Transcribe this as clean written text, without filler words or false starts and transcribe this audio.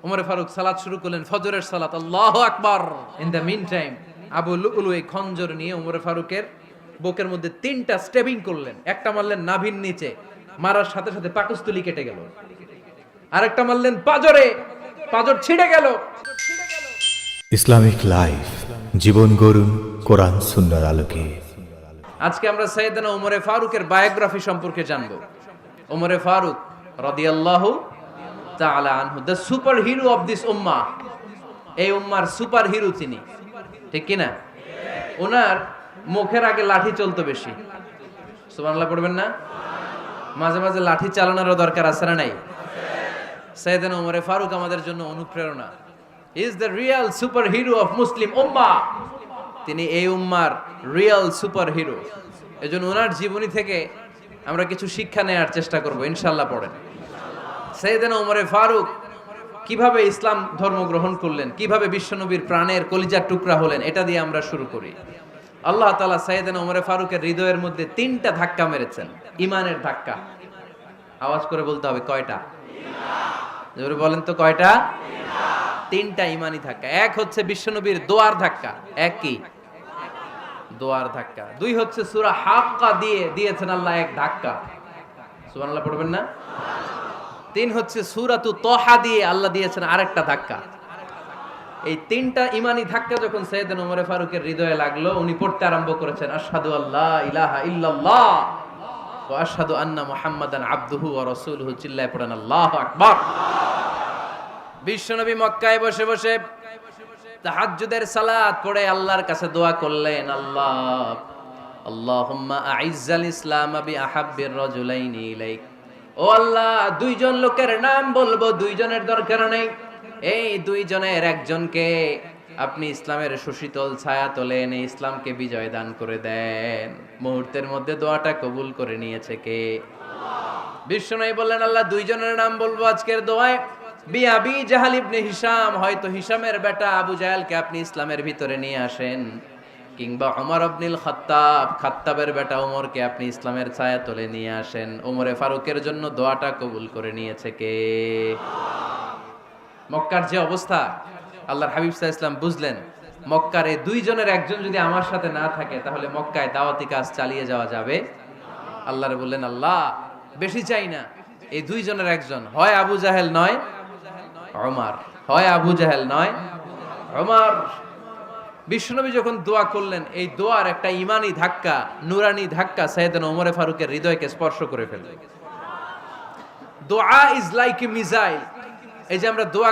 ওমর ফারুক সালাত শুরু করলেন, ফজরের সালাত, আল্লাহু আকবার। In the mean time Abu Lulu এই খঞ্জর নিয়ে ওমর ফারুকের বুকের মধ্যে 3টা স্টেবিং করলেন। একটা মারলেন নাভির নিচে, মারার সাথে সাথে পাকস্থলী কেটে গেল। আরেকটা মারলেন পাজরে, পাজর ছিঁড়ে গেল। ইসলামিক লাইফ, জীবন গড়ুন কোরআন সুন্নাহর আলোকে। আজকে আমরা সাইয়েদনা ওমর ফারুকের বায়োগ্রাফি সম্পর্কে জানব। ওমর ফারুক রাদিয়াল্লাহু তাআলা আনহু, the super hero of this উম্মাহ। এই উম্মার সুপার হিরো তিনি, ঠিক কিনা? ওনার মুখের আগে লাঠি চলতো বেশি। সুবহানাল্লাহ পড়বেন না? মাঝে মাঝে লাঠি চালানোরও দরকার আছে না নাই? সাইয়েদনা ওমর ফারুক আমাদের জন্য অনুপ্রেরণা। Is the real super hero of Muslim উম্মাহ। তিনি এই উম্মার রিয়েল সুপার হিরো। এজন্য ওনার জীবনী থেকে আমরা কিছু শিক্ষা নেওয়ার চেষ্টা করব ইনশাআল্লাহ। পড়েন সাইয়েদনা ওমর ফারুক কিভাবে ইসলাম ধর্ম গ্রহণ করলেন, কিভাবে বিশ্বনবীর প্রাণের কলিজার টুকরা হলেন, এটা দিয়ে আমরা শুরু করি। আল্লাহ তাআলা সাইয়েদনা ওমর ফারুকের হৃদয়ের মধ্যে 3টা ধাক্কা মেরেছেন, ইমানের ধাক্কা। আওয়াজ করে বলতে হবে কয়টা? জোরে বলেন তো কয়টা? 3টা ইমানি ধাক্কা। এক হচ্ছে বিশ্বনবীর দোয়ার ধাক্কা, এক কি? দোয়ার ধাক্কা। 2 হচ্ছে সূরা হাক্কা দিয়ে দিয়েছেন আল্লাহ এক ধাক্কা, সুবহানাল্লাহ পড়বেন না? 3 হচ্ছে সূরাতু তাহা দিয়ে আল্লাহ দিয়েছেন আরেকটা ধাক্কা। এই 3টা ইমানি ধাক্কা যখন সাইয়েদনা ওমর ফারুকের হৃদয়ে লাগলো, উনি পড়তে আরম্ভ করেছেন, আশহাদু আল্লা ইলাহা ইল্লাল্লাহ ওয়া আশহাদু আন্না মুহাম্মাদান আবদুহু ওয়া রাসূলুহু। চিল্লায়ে পড়েন আল্লাহু আকবার। বিশ্বনবী মক্কায় বসে বসে তাহাজ্জুদের সালাত পড়ে আল্লাহর কাছে দোয়া করলেন, আল্লাহুম্মা আইজ্জাল ইসলাম বিআহাব্বির রাজুলাইনি ইলাইক। ও আল্লাহ, 2জন লোকের নাম বলবো, 2জনের দরকার নেই। এই 2জনের একজনকে আপনি ইসলামের সুশীতল ছায়া তলে এনে ইসলামকে বিজয় দান করে দেন। মুহূর্তের মধ্যে দোয়াটা কবুল করে নিয়েছে কে? বিশ্বনবী বললেন, আল্লাহ 2জনের নাম বলবো আজকের দোয়ায়। আবি জাহাল ইবনে হিশাম, হয়তো হিশামের বেটা আবু জাহেলকে আপনি ইসলামের ভিতরে নিয়ে আসেন, কিংবা ওমর ইবনুল খাত্তাব, খাত্তাবের বেটা ওমরকে আপনি ইসলামের ছায়া তলে নিয়ে আসেন। ওমরে ফারুকের জন্য দোয়াটা কবুল করে নিয়েছে কে? মক্কার যে অবস্থা, আল্লাহর হাবিব সাল্লাল্লাহু আলাইহি ওয়াসাল্লাম বুঝলেন মক্কার এই 2জনের একজন যদি আমার সাথে না থাকে তাহলে মক্কায় দাওয়াতি কাজ চালিয়ে যাওয়া যাবে। আল্লাহরে বললেন, আল্লাহ বেশি চাই না, এই 2জনের একজন, হয় আবু জাহেল নয় ওমর, হয় আবু জাহেল নয় ওমর। বিশ্বনবী যখন দোয়া করলেন, এই দোয়ার একটা ইমানি ধাক্কা, নুরানি ধাক্কা সাইয়েদনা ওমর ফারুকের হৃদয়কে স্পর্শ করে ফেলল। দোয়া ইজ লাইক এ মিসাইল। এই যে আমরা দোয়া